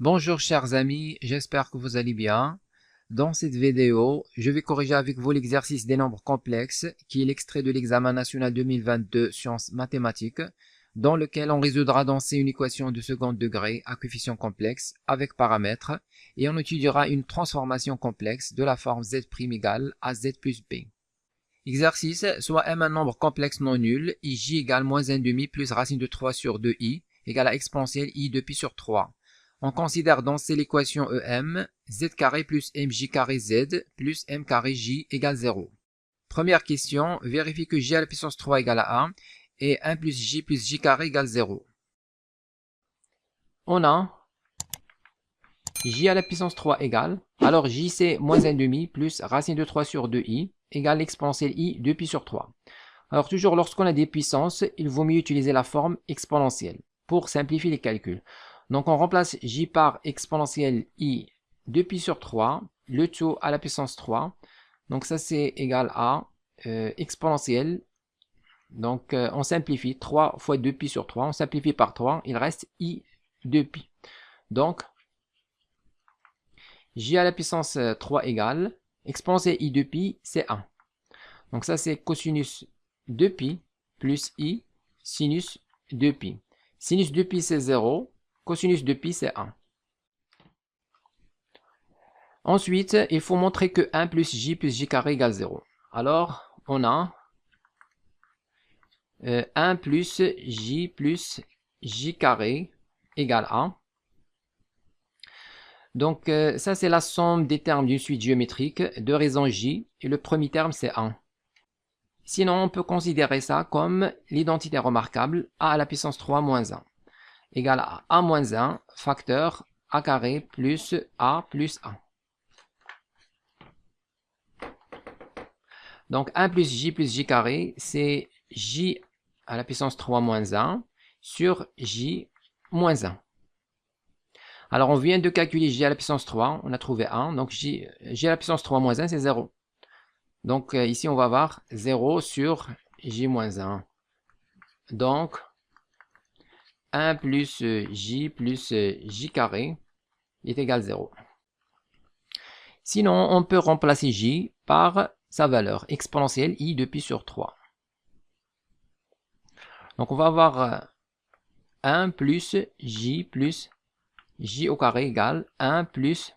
Bonjour chers amis, j'espère que vous allez bien. Dans cette vidéo, je vais corriger avec vous l'exercice des nombres complexes, qui est l'extrait de l'examen national 2022 sciences mathématiques, dans lequel on résoudra dans C une équation de second degré à coefficient complexe avec paramètres, et on étudiera une transformation complexe de la forme z' égale à z plus b. Exercice, soit m un nombre complexe non nul, i j égale moins 1/2 plus racine de 3 sur 2i, égale à exponentielle i de pi sur 3. On considère dans C l'équation EM, z carré plus mj carré z plus m carré j égale 0. Première question, vérifie que j à la puissance 3 égale à 1 et 1 plus j carré égale 0. On a j à la puissance 3 égale, alors j c'est moins 1/2 plus racine de 3 sur 2i égale l'exponentielle i de pi sur 3. Alors toujours lorsqu'on a des puissances, il vaut mieux utiliser la forme exponentielle pour simplifier les calculs. Donc on remplace j par exponentielle i de pi sur 3, le tout à la puissance 3. Donc ça c'est égal à exponentielle. Donc on simplifie 3 fois 2 pi sur 3, on simplifie par 3, il reste i de pi. Donc j à la puissance 3 égale, exponentielle i de pi c'est 1. Donc ça c'est cosinus de pi plus i sinus de pi. Sinus de pi c'est 0. Cosinus de pi, c'est 1. Ensuite, il faut montrer que 1 plus j carré égale 0. Alors, on a 1 plus j carré égale 1. Donc, ça, c'est la somme des termes d'une suite géométrique de raison j. Et le premier terme, c'est 1. Sinon, on peut considérer ça comme l'identité remarquable a à la puissance 3 moins 1. Égale à a moins 1 facteur a carré plus a plus 1. Donc 1 plus j carré, c'est j à la puissance 3 moins 1 sur j moins 1. Alors on vient de calculer j à la puissance 3, on a trouvé 1, donc j à la puissance 3 moins 1 c'est 0. Donc ici on va avoir 0 sur j moins 1. Donc 1 plus j carré est égal à 0. Sinon, on peut remplacer j par sa valeur exponentielle i de pi sur 3. Donc on va avoir 1 plus j au carré égale 1 plus,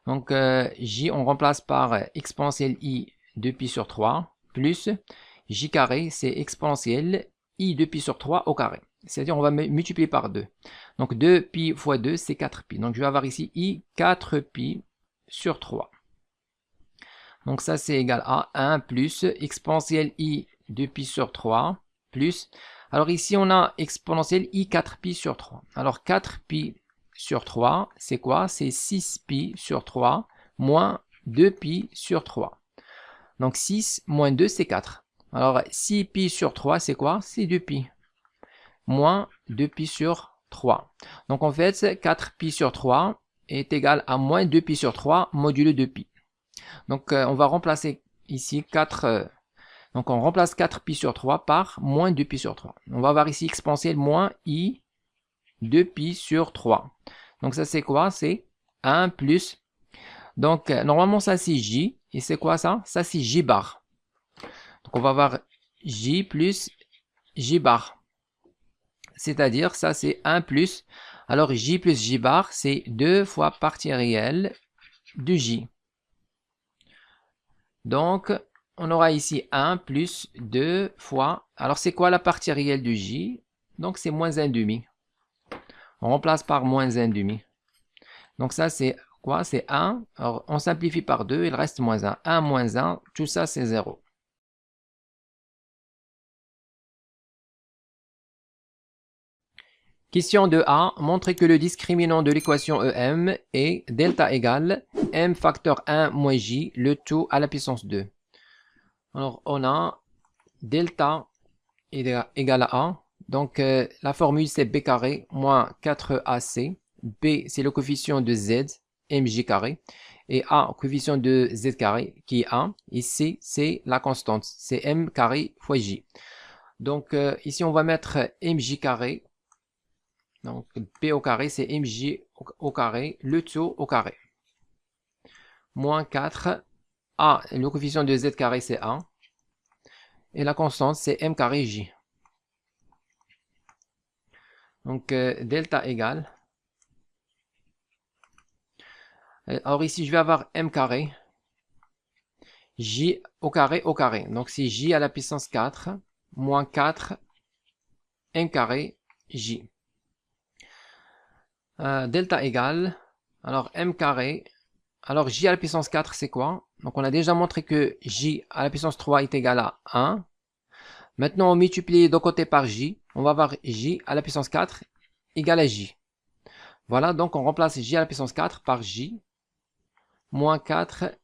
donc j on remplace par exponentielle i de pi sur 3 plus j carré c'est exponentielle i de pi sur 3 au carré. C'est-à-dire on va multiplier par 2. Donc 2pi fois 2 c'est 4pi. Donc je vais avoir ici i 4pi sur 3. Donc ça c'est égal à 1 plus exponentielle i de pi sur 3 plus, alors ici on a exponentielle i 4pi sur 3. Alors 4pi sur 3 c'est quoi? C'est 6pi sur 3 moins 2pi sur 3. Donc 6 moins 2 c'est 4. Alors 6pi sur 3 c'est quoi? C'est 2pi. Moins 2pi sur 3. Donc en fait 4pi sur 3 est égal à moins 2pi sur 3 modulo 2pi. Donc on va remplacer ici 4, donc on remplace 4pi sur 3 par moins 2pi sur 3. On va avoir ici exponentielle moins i 2pi sur 3. Donc ça c'est quoi? C'est 1 plus, donc normalement ça c'est j, et c'est quoi ça? Ça c'est j bar. Donc on va avoir j plus j bar. C'est-à-dire ça c'est 1 plus, alors j plus j bar c'est 2 fois partie réelle de j. Donc, on aura ici 1 plus 2 fois, alors c'est quoi la partie réelle de j? Donc c'est moins 1/2. On remplace par moins 1/2. Donc ça c'est quoi? C'est 1. Alors on simplifie par 2, il reste moins 1. 1 moins 1, tout ça c'est 0. Question 2a, montrer que le discriminant de l'équation EM est delta égale m facteur 1 moins j, le tout à la puissance 2. Alors on a delta égale à 1. Donc la formule c'est b carré moins 4ac. B c'est le coefficient de z, mj carré. Et a, coefficient de z carré qui est 1. Et c c'est la constante, c'est m carré fois j. Donc ici on va mettre mj carré. Donc b au carré c'est mj au carré, le tout au carré. Moins 4, A, le coefficient de Z carré c'est 1. Et la constante c'est M carré J. Donc delta égale. Alors ici je vais avoir M carré. J au carré au carré. Donc c'est J à la puissance 4 moins 4 M carré J. Delta égale. Alors M carré. Alors J à la puissance 4 c'est quoi? Donc on a déjà montré que J à la puissance 3 est égal à 1. Maintenant on multiplie de côté par J. On va avoir J à la puissance 4 égale à J. Voilà, donc on remplace J à la puissance 4 par J moins 4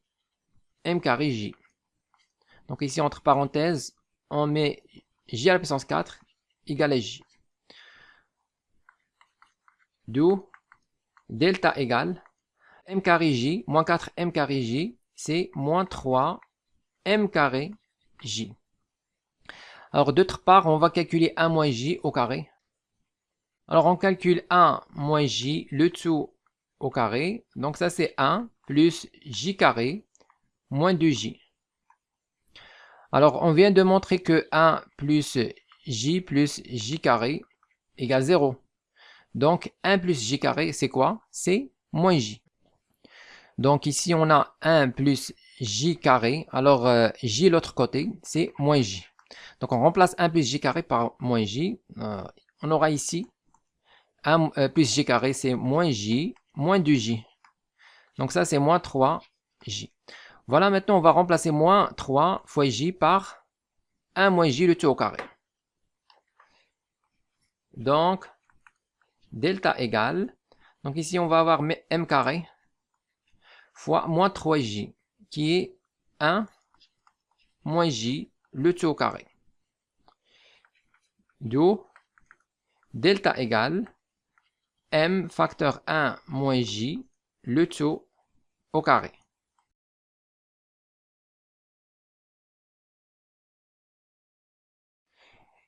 M carré J. Donc ici, entre parenthèses, on met J à la puissance 4 égale à J. D'où delta égale M carré J moins 4 M carré J, c'est moins 3 M carré J. Alors d'autre part, on va calculer 1 moins J au carré. Alors on calcule 1 moins J, le tout au carré. Donc ça c'est 1 plus J carré moins 2J. Alors, on vient de montrer que 1 plus J carré égale 0. Donc, 1 plus J carré, c'est quoi? C'est moins J. Donc, ici, on a 1 plus J carré. Alors, J l'autre côté, c'est moins J. Donc, on remplace 1 plus J carré par moins J. On aura ici 1 plus J carré, c'est moins J, moins 2J. Donc, ça, c'est moins 3J. Voilà, maintenant, on va remplacer moins 3 fois J par 1 moins J, le tout au carré. Donc, delta égale. Donc, ici, on va avoir M carré fois moins 3J, qui est 1 moins J, le tout au carré. D'où delta égale M facteur 1 moins J, le tout au carré.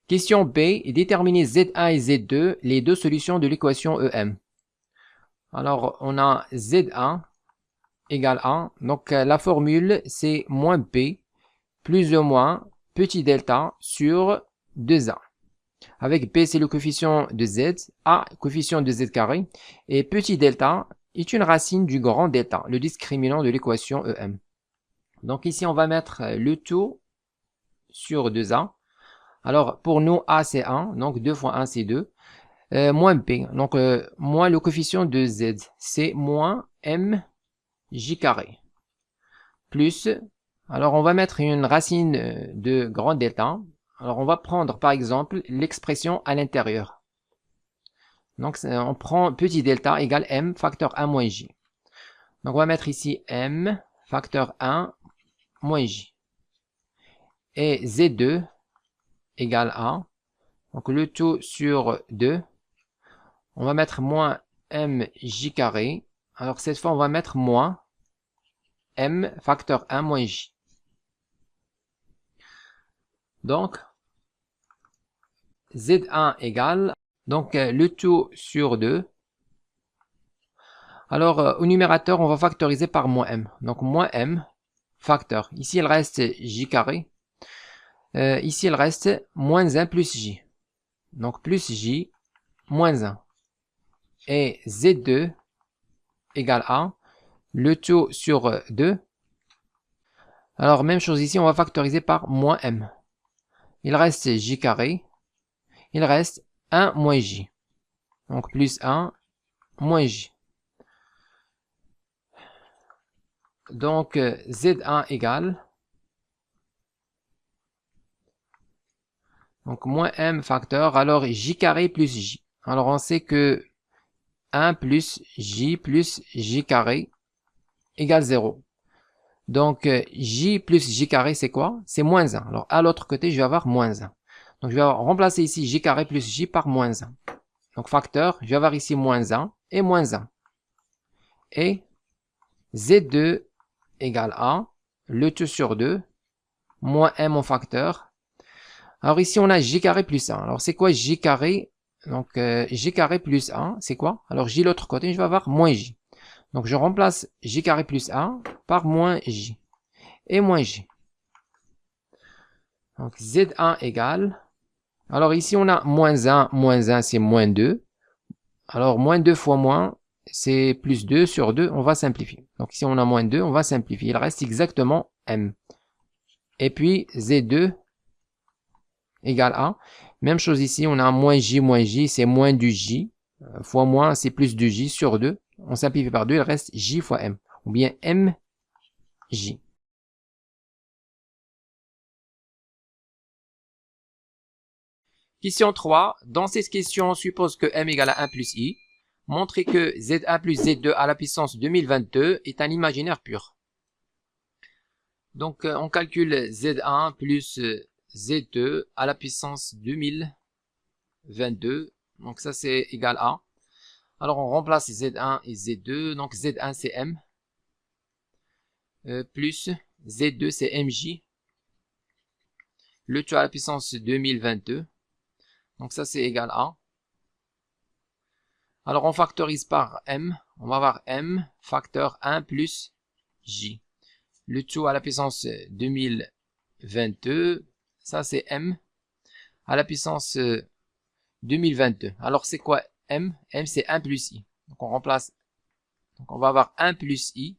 Question B, déterminer Z1 et Z2, les deux solutions de l'équation EM. Alors, on a Z1 égale 1. Donc, la formule, c'est moins B plus ou moins petit delta sur 2A. Avec B, c'est le coefficient de Z, A, coefficient de Z carré, et petit delta est une racine du grand delta, le discriminant de l'équation EM. Donc, ici, on va mettre le tout sur 2A. Alors, pour nous, A, c'est 1. Donc, 2 fois 1, c'est 2. Moins B. Donc, moins le coefficient de Z. C'est moins M J carré. Plus, alors, on va mettre une racine de grand delta. Alors, on va prendre, par exemple, l'expression à l'intérieur. Donc, on prend petit delta égale M facteur 1 moins J. Donc, on va mettre ici M facteur 1 moins J. Et Z2 égale A. Donc le tout sur 2. On va mettre moins mj carré. Alors cette fois, on va mettre moins m facteur 1 moins j. Donc, Z1 égale, donc le tout sur 2. Alors au numérateur, on va factoriser par moins m. Donc moins m facteur. Ici, il reste j carré. Ici, il reste moins 1 plus j. Donc plus j moins 1. Et Z2 égale A. Le tout sur 2. Alors même chose ici, on va factoriser par moins m. Il reste j carré. Il reste 1 moins j. Donc plus 1 moins j. Donc Z1 égale. Donc moins m facteur. Alors j carré plus j. Alors on sait que 1 plus j carré égale 0. Donc j plus j carré c'est quoi? C'est moins 1. Alors à l'autre côté je vais avoir moins 1. Donc je vais remplacer ici j carré plus j par moins 1. Donc facteur, je vais avoir ici moins 1 et moins 1. Et Z2 égale A, le tout sur 2, moins m en facteur. Alors ici on a j carré plus 1. Alors c'est quoi j carré Donc, j carré plus 1, c'est quoi? Alors, j l'autre côté, je vais avoir moins j. Donc, je remplace j carré plus 1 par moins j. Et moins j. Donc, z1 égale... Alors, ici, on a moins 1 c'est moins 2. Alors, moins 2 fois moins, c'est plus 2 sur 2, on va simplifier. Donc, ici, on a moins 2, on va simplifier. Il reste exactement m. Et puis, z2 égale a. Même chose ici, on a moins j, c'est moins du j. Fois moins, c'est plus du j sur 2. On simplifie par 2, il reste j fois m. Ou bien mj. Question 3. Dans cette question, on suppose que m égale à 1 plus i. Montrez que z1 plus z2 à la puissance 2022 est un imaginaire pur. Donc, on calcule z1 plus z2 à la puissance 2022. Donc, ça, c'est égal à. Alors, on remplace z1 et z2. Donc, z1, c'est m. Plus z2, c'est mj. Le tout à la puissance 2022. Donc, ça, c'est égal à. Alors, on factorise par m. On va avoir m facteur 1 plus j. Le tout à la puissance 2022. Ça, c'est m à la puissance 2022. Alors, c'est quoi m? M, c'est 1 plus i. Donc, on remplace. Donc, on va avoir 1 plus i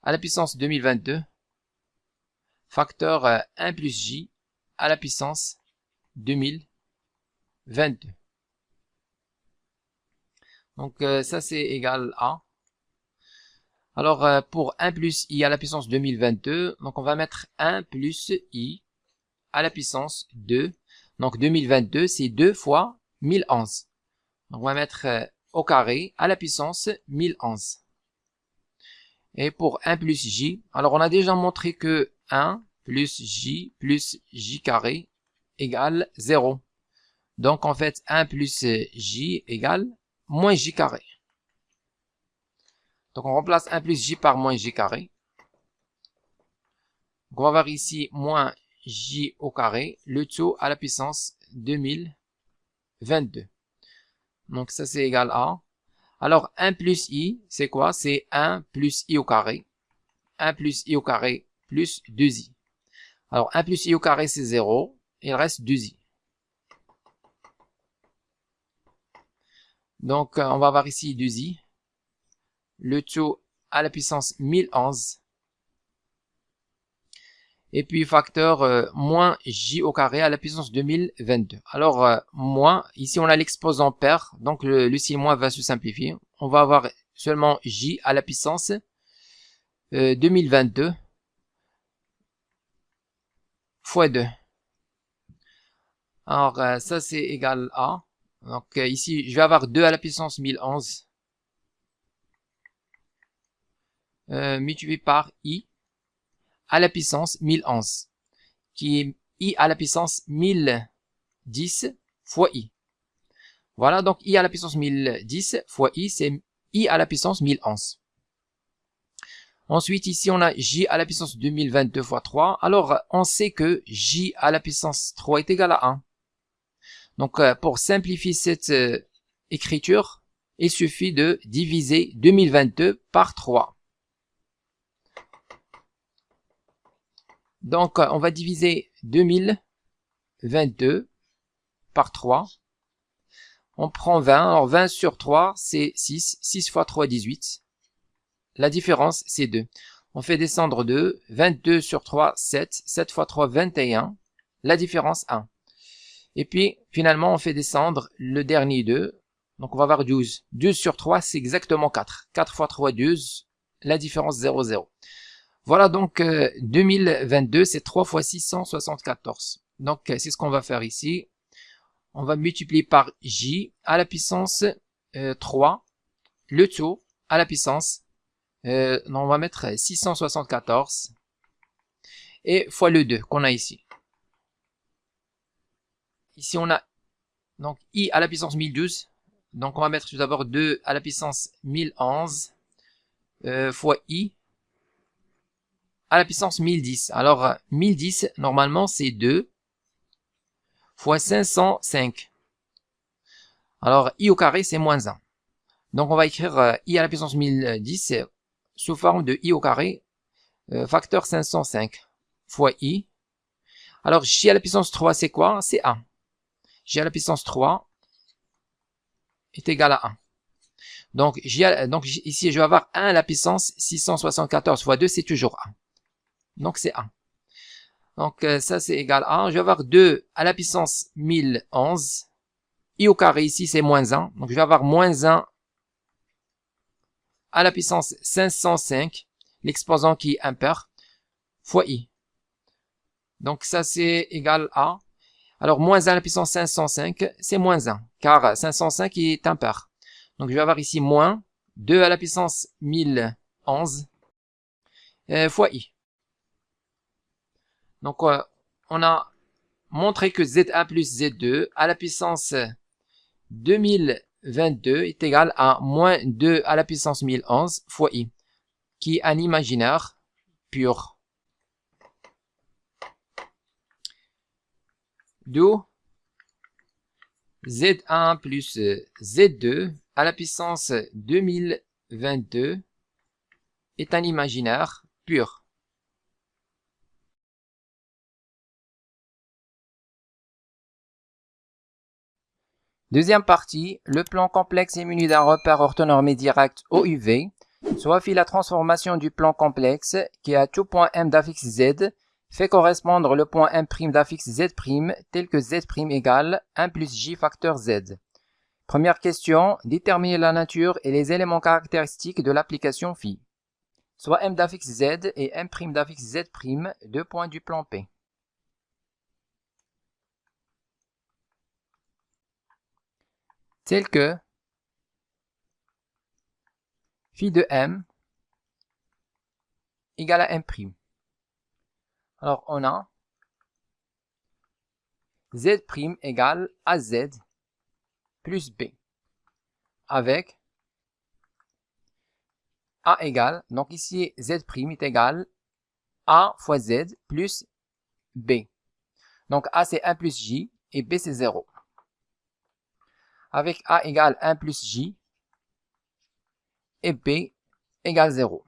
à la puissance 2022. Facteur 1 plus j à la puissance 2022. Donc, ça, c'est égal à. Alors, pour 1 plus i à la puissance 2022, donc on va mettre 1 plus i à la puissance 2. Donc, 2022, c'est 2 fois 1011. Donc, on va mettre au carré à la puissance 1011. Et pour 1 plus j, alors on a déjà montré que 1 plus j carré égale 0. Donc, en fait, 1 plus j égale moins j carré. Donc, on remplace 1 plus j par moins j carré. Donc, on va avoir ici moins j au carré, le tout à la puissance 2022. Donc, ça, c'est égal à... Alors, 1 plus i, c'est quoi? C'est 1 plus i au carré. 1 plus i au carré plus 2i. Alors, 1 plus i au carré, c'est 0. Il reste 2i. Donc, on va avoir ici 2i. Le tout à la puissance 1011. Et puis facteur moins j au carré à la puissance 2022. Alors, moins, ici on a l'exposant pair, donc le signe moins va se simplifier. On va avoir seulement j à la puissance 2022 fois 2. Alors, ça c'est égal à. Donc ici, je vais avoir 2 à la puissance 1011 multiplié par i à la puissance 1011, qui est i à la puissance 1010 fois i. Voilà, donc i à la puissance 1010 fois i, c'est i à la puissance 1011. Ensuite, ici, on a j à la puissance 2022 fois 3. Alors, on sait que j à la puissance 3 est égal à 1. Donc, pour simplifier cette écriture, il suffit de diviser 2022 par 3. Donc, on va diviser 2022 par 3. On prend 20. Alors, 20 sur 3, c'est 6. 6 fois 3, 18. La différence, c'est 2. On fait descendre 2. 22 sur 3, 7. 7 fois 3, 21. La différence, 1. Et puis, finalement, on fait descendre le dernier 2. Donc, on va avoir 12. 12 sur 3, c'est exactement 4. 4 fois 3, 12. La différence, 0, 0. Voilà, donc 2022, c'est 3 fois 674. Donc, c'est ce qu'on va faire ici. On va multiplier par j à la puissance 3, le tout à la puissance, on va mettre 674, et fois le 2 qu'on a ici. Ici, on a donc i à la puissance 1012. Donc, on va mettre tout d'abord 2 à la puissance 1011 fois i à la puissance 1010. Alors, 1010, normalement, c'est 2 fois 505. Alors, I au carré, c'est moins 1. Donc, on va écrire I à la puissance 1010 sous forme de I au carré facteur 505 fois I. Alors, J à la puissance 3, c'est quoi? C'est 1. J à la puissance 3 est égal à 1. Donc, ici, je vais avoir 1 à la puissance 674 fois 2, c'est toujours 1. Donc, c'est 1. Donc, ça, c'est égal à 1. Je vais avoir 2 à la puissance 1011. I au carré, ici, c'est moins 1. Donc, je vais avoir moins 1 à la puissance 505, l'exposant qui est impair, fois I. Donc, ça, c'est égal à... Alors, moins 1 à la puissance 505, c'est moins 1, car 505 est impair. Donc, je vais avoir ici moins 2 à la puissance 1011 fois I. Donc, on a montré que Z1 plus Z2 à la puissance 2022 est égal à moins 2 à la puissance 1011 fois I, qui est un imaginaire pur. D'où Z1 plus Z2 à la puissance 2022 est un imaginaire pur. Deuxième partie, le plan complexe est muni d'un repère orthonormé direct OUV, soit fit la transformation du plan complexe qui a tout point M d'affixe Z, fait correspondre le point M' d'affixe Z' tel que Z' égale 1 plus J facteur Z. Première question, déterminer la nature et les éléments caractéristiques de l'application phi. Soit M d'affixe Z et M' d'affixe Z', deux points du plan P. Tel que phi de M égale à M'. Alors, on a Z' égale AZ plus B, avec A égale, donc ici Z' est égal A fois Z plus B. Donc A c'est 1 plus J et B c'est 0. Avec A égale 1 plus J et B égale 0.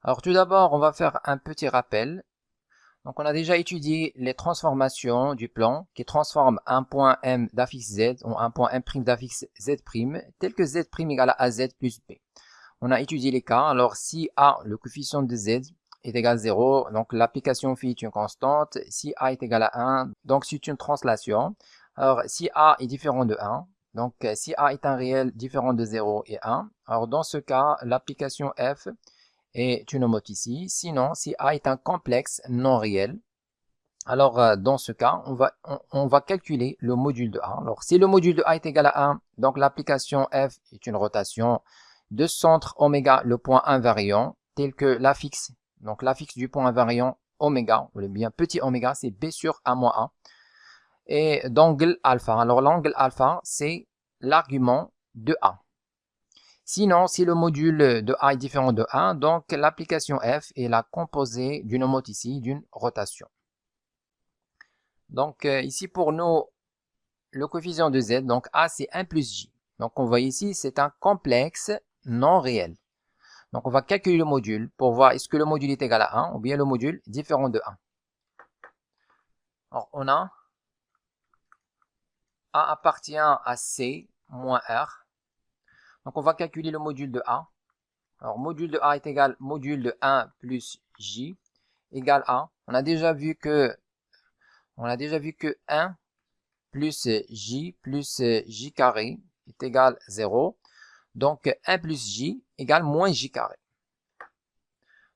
Alors tout d'abord, on va faire un petit rappel. Donc on a déjà étudié les transformations du plan qui transforme un point M d'affixe Z ou un point M' d'affixe Z' tel que Z' égale à AZ plus B. On a étudié les cas. Alors si A, le coefficient de Z, est égal à 0, donc l'application phi est une constante. Si A est égal à 1, donc c'est une translation. Alors si A est différent de 1, donc si A est un réel différent de 0 et 1, alors dans ce cas, l'application F est une homote ici. Sinon, si A est un complexe non réel, alors dans ce cas, on va calculer le module de A. Alors si le module de A est égal à 1, donc l'application F est une rotation de centre oméga, le point invariant, tel que l'affixe. Donc l'affixe du point invariant oméga, ou bien petit oméga, c'est B sur A moins A. Et d'angle alpha. Alors l'angle alpha, c'est l'argument de A. Sinon, si le module de A est différent de 1, donc l'application F est la composée d'une homote ici, d'une rotation. Donc ici pour nous, le coefficient de Z, donc A c'est 1 plus J. Donc on voit ici, c'est un complexe non réel. Donc on va calculer le module pour voir est-ce que le module est égal à 1 ou bien le module différent de 1. Alors on a A appartient à C moins R. Donc on va calculer le module de A. Alors module de A est égal module de 1 plus J égale A. On a déjà vu que 1 plus J carré est égal 0. Donc 1 plus J égale moins J carré.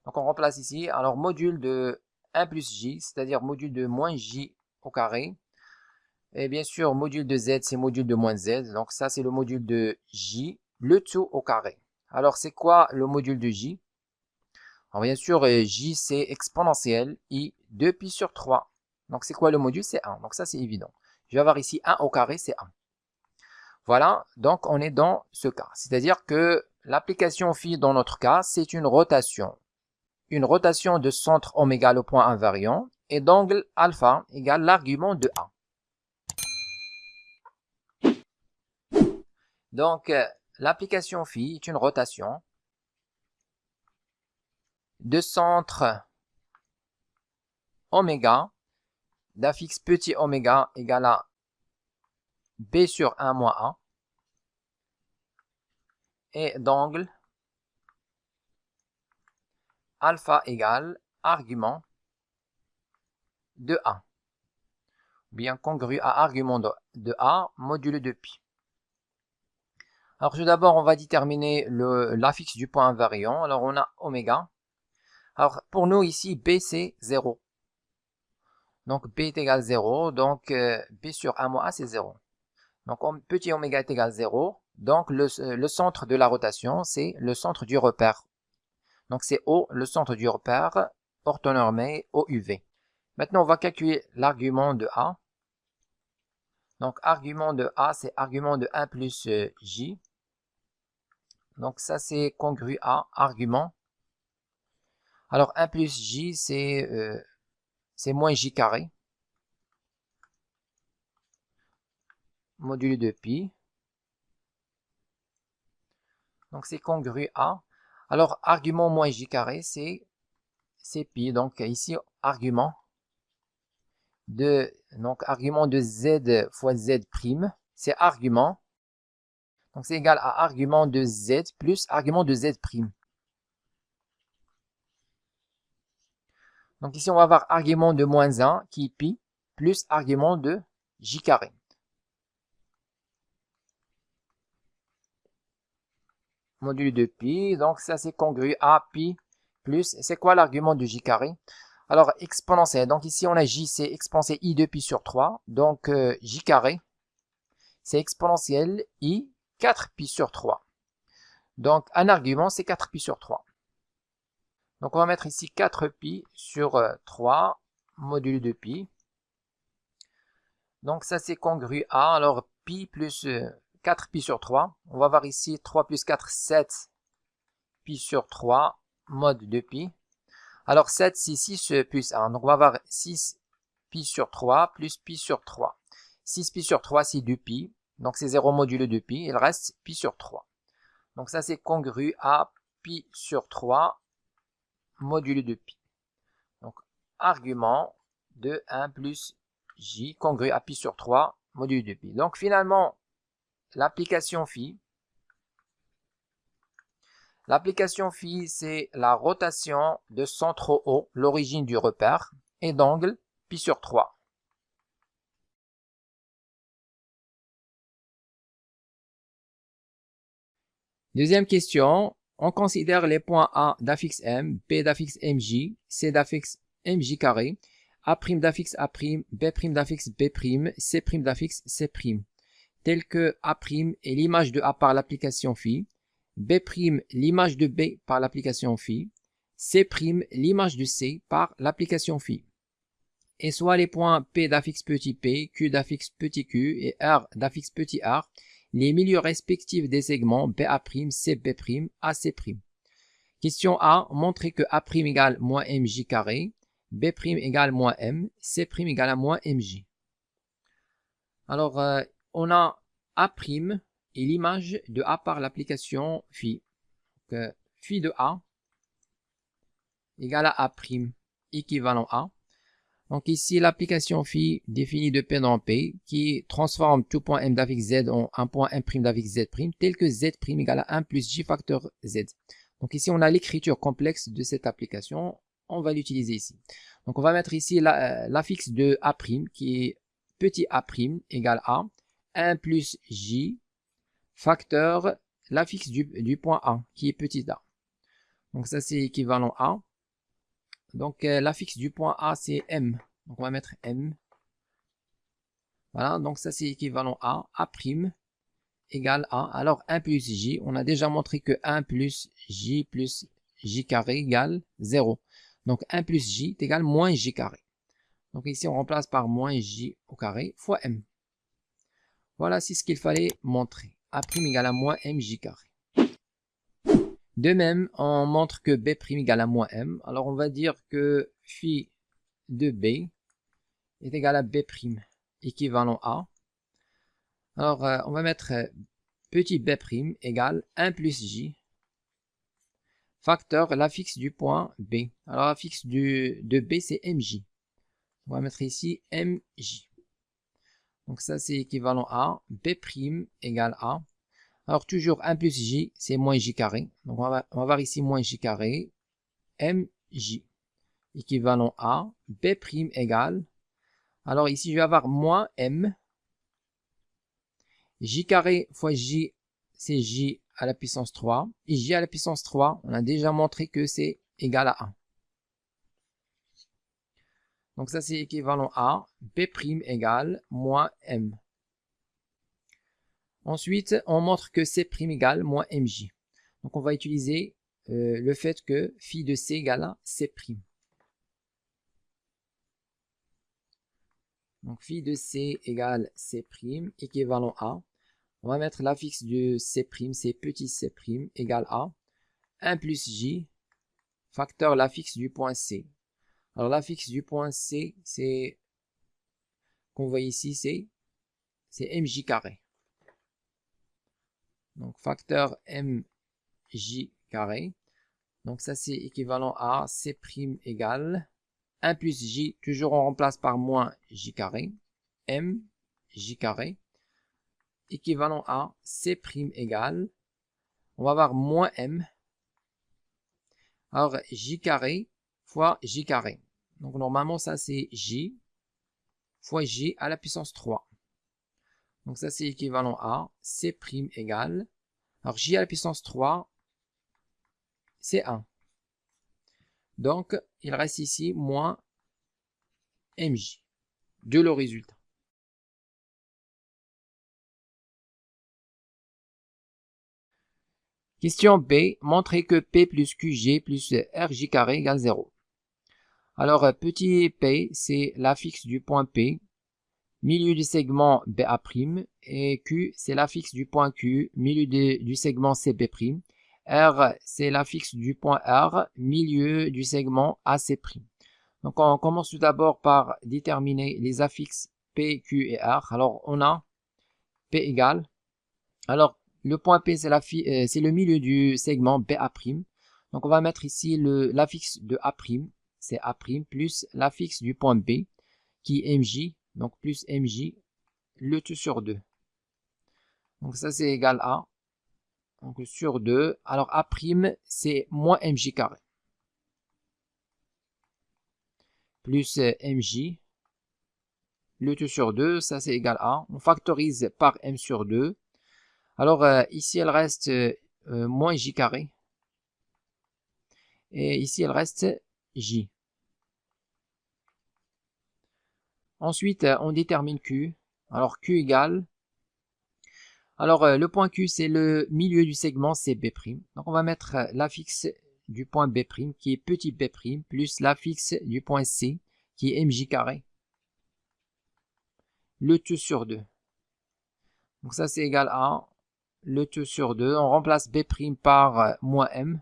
Donc on remplace ici. Alors module de 1 plus J, c'est-à-dire module de moins J au carré. Et bien sûr, module de Z, c'est module de moins Z. Donc ça, c'est le module de J, le tout au carré. Alors c'est quoi le module de J? Alors bien sûr, J, c'est exponentielle I 2pi sur 3. Donc c'est quoi le module? C'est 1. Donc ça, c'est évident. Je vais avoir ici 1 au carré, c'est 1. Voilà, donc on est dans ce cas. C'est-à-dire que l'application phi, dans notre cas, c'est une rotation. Une rotation de centre oméga, le point invariant, et d'angle alpha égale l'argument de A. Donc, l'application phi est une rotation de centre oméga d'affixe petit oméga égale à b sur 1 moins a et d'angle alpha égale argument de a, bien congru à argument de a modulo de pi. Alors tout d'abord, on va déterminer l'affixe du point invariant. Alors on a oméga. Alors pour nous ici, b c'est 0. Donc b est égal à 0, donc b sur 1 moins a c'est 0. Donc petit oméga est égal à 0, donc le centre de la rotation c'est le centre du repère. Donc c'est O, le centre du repère, orthonormé OUV. Maintenant on va calculer l'argument de A. Donc argument de A c'est argument de 1 plus J. Donc ça c'est congru à argument. Alors 1 plus J c'est moins J carré. Modulo de pi. Donc c'est congru à. Alors argument moins J carré c'est pi. Donc ici argument de Z fois Z prime. C'est argument. Donc c'est égal à argument de Z plus argument de Z prime. Donc ici on va avoir argument de moins 1 qui est pi plus argument de J carré. Modulo de pi, donc ça c'est congru à pi plus, c'est quoi l'argument de J carré? Alors exponentiel, donc ici on a J c'est exponentiel I de pi sur 3, donc J carré c'est exponentiel I 4 pi sur 3. Donc un argument c'est 4 pi sur 3. Donc on va mettre ici 4 pi sur 3 modulo de pi. Donc ça c'est congru à, alors pi plus 4 pi sur 3. On va voir ici 3 plus 4, 7 pi sur 3 mode de pi. Alors 7 c'est 6 plus 1. Donc on va avoir 6 pi sur 3 plus pi sur 3. 6 pi sur 3 c'est 2 pi. Donc c'est 0 modulo de pi. Il reste pi sur 3. Donc ça c'est congru à pi sur 3 modulo de pi. Donc argument de 1 plus J congru à pi sur 3 modulo de pi. Donc finalement l'application phi. L'application phi, c'est la rotation de centre au haut, l'origine du repère, et d'angle pi sur 3. Deuxième question, on considère les points A d'affixe M, B d'affixe MJ, C d'affixe MJ carré, A' d'affixe A', B' d'affixe B', C' d'affixe C', tel que A' est l'image de A par l'application phi, B' l'image de B par l'application phi, C' l'image de C par l'application phi. Et soit les points P d'affixe petit p, Q d'affixe petit q et R d'affixe petit r, les milieux respectifs des segments BA', CB', AC'. Question A, montrer que A' égale moins MJ carré, B' égale moins M, C' égale à moins MJ. Alors, on a A' et l'image de A par l'application phi. Donc, phi de A égale à A', équivalent A. Donc ici, l'application phi définie de P dans P qui transforme tout point M d'affixe Z en un point M' d'affixe Z', tel que Z' égale à 1 plus J facteur Z. Donc ici, on a l'écriture complexe de cette application. On va l'utiliser ici. Donc on va mettre ici l'affixe de A' qui est petit A' égale à 1 plus J facteur l'affixe du point A qui est petit a. Donc ça c'est équivalent à. Donc l'affixe du point A c'est M. Donc on va mettre M. Voilà, donc ça c'est équivalent à A' égale à. Alors 1 plus J, on a déjà montré que 1 plus J carré égale 0. Donc 1 plus J est égal moins J carré. Donc ici on remplace par moins J au carré fois M. Voilà, c'est ce qu'il fallait montrer. A' égale à moins MJ carré. De même, on montre que B' égale à moins M. Alors on va dire que phi de B est égal à B', équivalent à. Alors on va mettre petit b' égale 1 plus j, facteur l'affixe du point B. Alors l'affixe de B, c'est mj. On va mettre ici mj. Donc ça, c'est équivalent à b' égale a. Alors toujours 1 plus j, c'est moins j carré. Donc on va voir ici moins j carré, mj, équivalent à b' égale. Alors ici, je vais avoir moins m. J carré fois j, c'est j à la puissance 3. Et j à la puissance 3, on a déjà montré que c'est égal à 1. Donc ça, c'est équivalent à b' égale moins m. Ensuite, on montre que c' égale moins mj. Donc on va utiliser le fait que phi de c égale à c'. Donc phi de c égale c', équivalent à, on va mettre l'affixe de c', c'est petit c', égale à 1 plus j, facteur l'affixe du point C. Alors l'affixe du point C, c'est, qu'on voit ici, c'est mj carré. Donc facteur mj carré. Donc ça, c'est équivalent à c' égale 1 plus j, toujours on remplace par moins j carré, m j carré, équivalent à c' égale, on va avoir moins m, alors j carré fois j carré. Donc normalement, ça c'est j fois j à la puissance 3. Donc ça, c'est équivalent à c' égale, alors j à la puissance 3, c'est 1. Donc, il reste ici moins mj, de le résultat. Question B, montrez que P plus QG plus RJ carré égale 0. Alors, petit P, c'est l'affixe du point P, milieu du segment BA', et Q, c'est l'affixe du point Q, milieu du segment CB'. R, c'est l'affixe du point R, milieu du segment AC'. Donc, on commence tout d'abord par déterminer les affixes P, Q et R. Alors, on a P égale. Alors, le point P, c'est le milieu du segment BA'. Donc, on va mettre ici l'affixe de A', c'est A', plus l'affixe du point B, qui est MJ, donc plus MJ, le tout sur 2. Donc, ça, c'est égal à, donc sur 2. Alors, A', c'est moins MJ carré. Plus MJ, le tout sur 2, ça, c'est égal à. On factorise par M sur 2. Alors, ici, elle reste moins J carré. Et ici, il reste J. Ensuite, on détermine Q. Alors, Q égale. Alors, le point Q, c'est le milieu du segment CB'. Donc, on va mettre l'affixe du point B', qui est petit b', plus l'affixe du point C, qui est MJ carré. Le tout sur 2. Donc, ça, c'est égal à le tout sur 2. On remplace B' par moins M.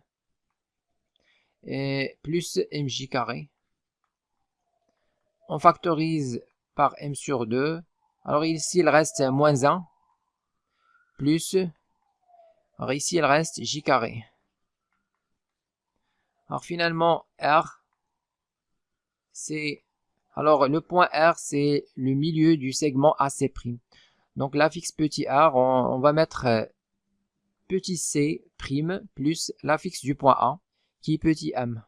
Et plus MJ carré. On factorise par M sur 2. Alors ici, il reste moins 1. Plus. Alors ici, il reste J carré. Alors finalement, R, c'est... Alors le point R, c'est le milieu du segment AC'. Donc l'affixe petit r, on va mettre petit c' plus l'affixe du point A, qui est petit m.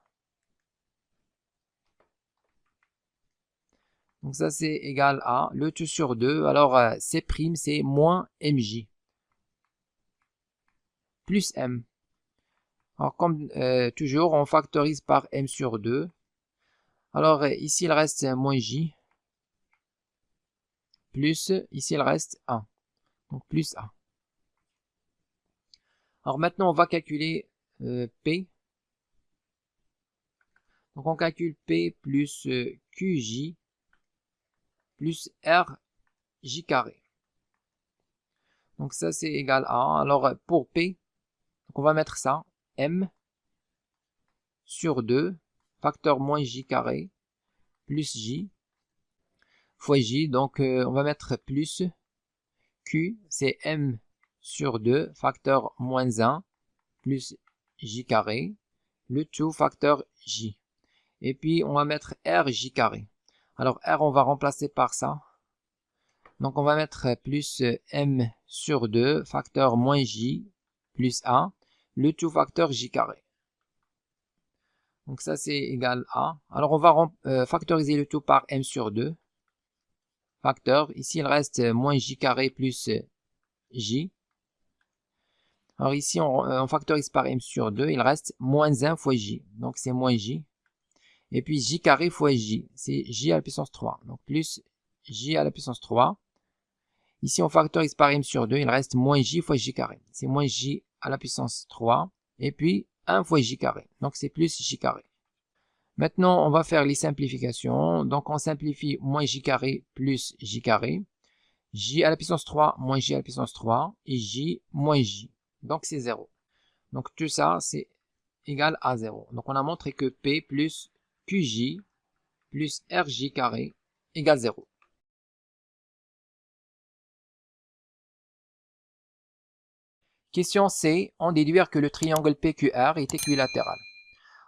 Donc ça, c'est égal à le tout sur 2. Alors, C', c'est moins MJ. Plus M. Alors, comme toujours, on factorise par M sur 2. Alors, ici, il reste moins J. Plus, ici, il reste 1. Donc, plus 1. Alors, maintenant, on va calculer P. Donc, on calcule P plus QJ plus RJ carré. Donc ça, c'est égal à 1. Alors, pour P, donc on va mettre ça, M sur 2, facteur moins J carré, plus J, fois J. Donc, on va mettre plus Q, c'est M sur 2 facteur moins 1 plus j carré, le tout facteur j. Et puis, on va mettre rj carré. Alors, r, on va remplacer par ça. Donc, on va mettre plus m sur 2 facteur moins j plus a, le tout facteur j carré. Donc, ça, c'est égal à. Alors, on va factoriser le tout par m sur 2. Facteur. Ici, il reste moins j carré plus j. Alors, ici, on factorise par m sur 2. Il reste moins 1 fois j. Donc, c'est moins j. Et puis, j carré fois j. C'est j à la puissance 3. Donc, plus j à la puissance 3. Ici, on factorise par m sur 2. Il reste moins j fois j carré. C'est moins j à la puissance 3. Et puis, 1 fois j carré. Donc, c'est plus j carré. Maintenant, on va faire les simplifications. Donc, on simplifie moins j carré plus j carré. J à la puissance 3 moins j à la puissance 3. Et j moins j. Donc, c'est 0. Donc, tout ça, c'est égal à 0. Donc, on a montré que P plus QJ plus RJ carré égale 0. Question C. En déduire que le triangle PQR est équilatéral.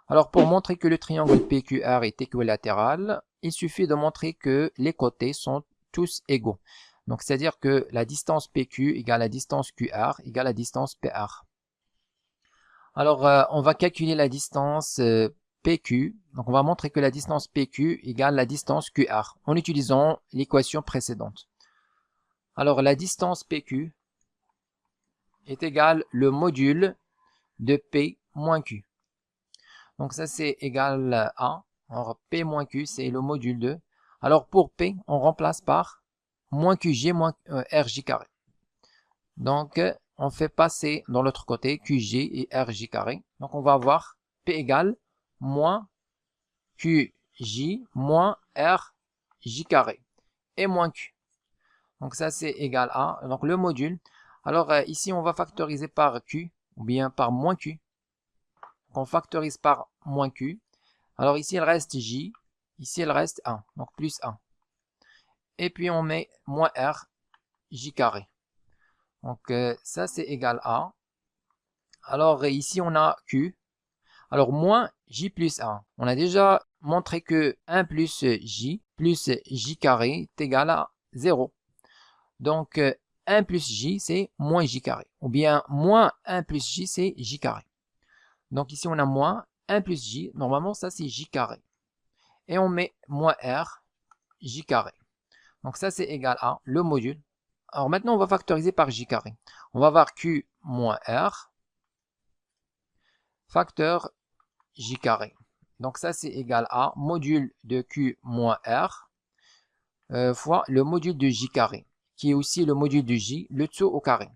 Alors, pour montrer que le triangle PQR est équilatéral, il suffit de montrer que les côtés sont tous égaux. Donc, c'est-à-dire que la distance PQ égale la distance QR égale la distance PR. Alors, on va calculer la distance PQ. Donc, on va montrer que la distance PQ égale la distance QR en utilisant l'équation précédente. Alors, la distance PQ est égale le module de P moins Q. Donc, ça, c'est égal à. Alors, P moins Q, c'est le module de. Alors, pour P, on remplace par moins QG moins RJ carré. Donc, on fait passer dans l'autre côté QG et RJ carré. Donc, on va avoir P égale moins QJ moins RJ carré et moins Q. Donc, ça, c'est égal à. Donc, le module. Alors, ici, on va factoriser par Q ou bien par moins Q. Donc, on factorise par moins Q. Alors, ici, il reste J. Ici, il reste 1. Donc, plus 1. Et puis, on met moins RJ carré. Donc, ça, c'est égal à. Alors, ici, on a Q. Alors, moins J plus 1. On a déjà montré que 1 plus J carré est égal à 0. Donc, 1 plus J, c'est moins J carré. Ou bien, moins 1 plus J, c'est J carré. Donc, ici, on a moins 1 plus J. Normalement, ça, c'est J carré. Et on met moins R, J carré. Donc, ça, c'est égal à le module. Alors, maintenant, on va factoriser par J carré. On va avoir Q moins R, facteur J carré. Donc, ça, c'est égal à module de Q moins R fois le module de J carré, qui est aussi le module de J, le tout au carré.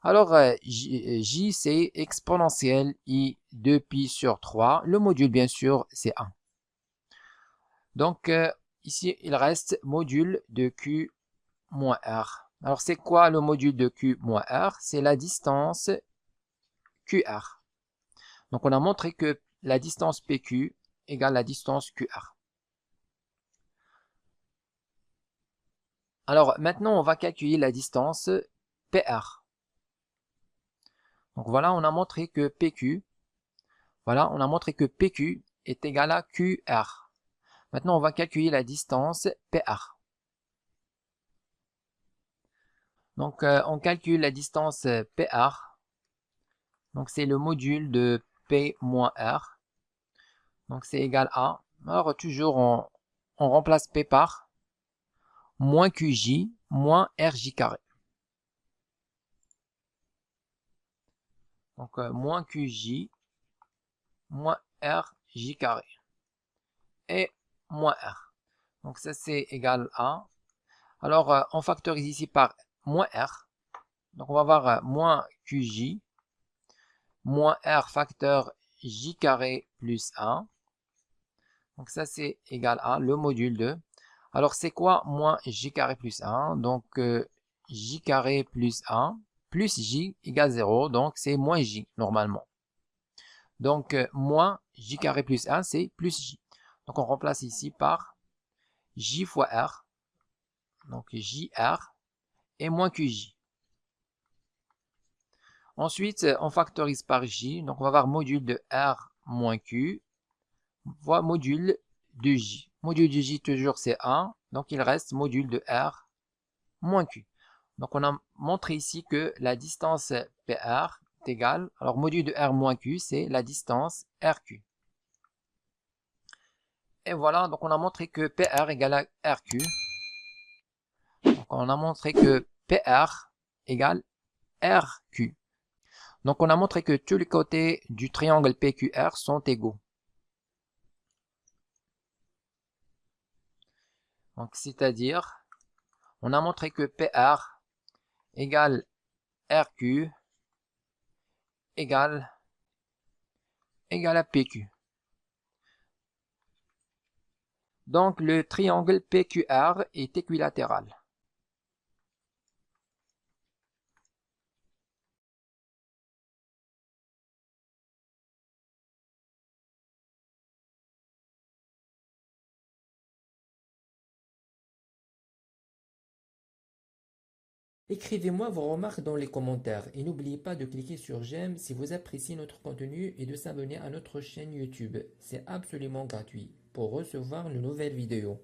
Alors, J, c'est exponentielle I 2pi sur 3. Le module, bien sûr, c'est 1. Donc, ici, il reste module de Q moins R. Alors, c'est quoi le module de Q moins R? C'est la distance QR. Donc, on a montré que la distance PQ égale la distance QR. Alors, maintenant, on va calculer la distance PR. Donc, voilà, on a montré que PQ, est égal à QR. Maintenant, on va calculer la distance PR. Donc, on calcule la distance PR. Donc, c'est le module de P moins R. Donc, c'est égal à. Alors, toujours, on remplace P par moins QJ moins RJ carré. Donc, moins QJ moins RJ carré. Et moins R. Donc, ça, c'est égal à. Alors, on factorise ici par moins R. Donc, on va avoir moins QJ moins R facteur J carré plus 1. Donc, ça, c'est égal à le module de. Alors, c'est quoi moins J carré plus 1? Donc, J carré plus 1 plus J égale 0. Donc, c'est moins J normalement. Donc, moins J carré plus 1, c'est plus J. Donc, on remplace ici par J fois R. Donc, JR et moins QJ. Ensuite, on factorise par J. Donc, on va avoir module de R moins Q fois module de J. Module de J, toujours, c'est 1. Donc, il reste module de R moins Q. Donc, on a montré ici que la distance PR est égale. Alors, module de R moins Q, c'est la distance RQ. Et voilà, donc on a montré que PR égale à RQ. Donc, on a montré que PR égale RQ. Donc, on a montré que tous les côtés du triangle PQR sont égaux. Donc, c'est-à-dire, on a montré que PR égale RQ égale à PQ. Donc, le triangle PQR est équilatéral. Écrivez-moi vos remarques dans les commentaires et n'oubliez pas de cliquer sur j'aime si vous appréciez notre contenu et de s'abonner à notre chaîne YouTube. C'est absolument gratuit pour recevoir nos nouvelles vidéos.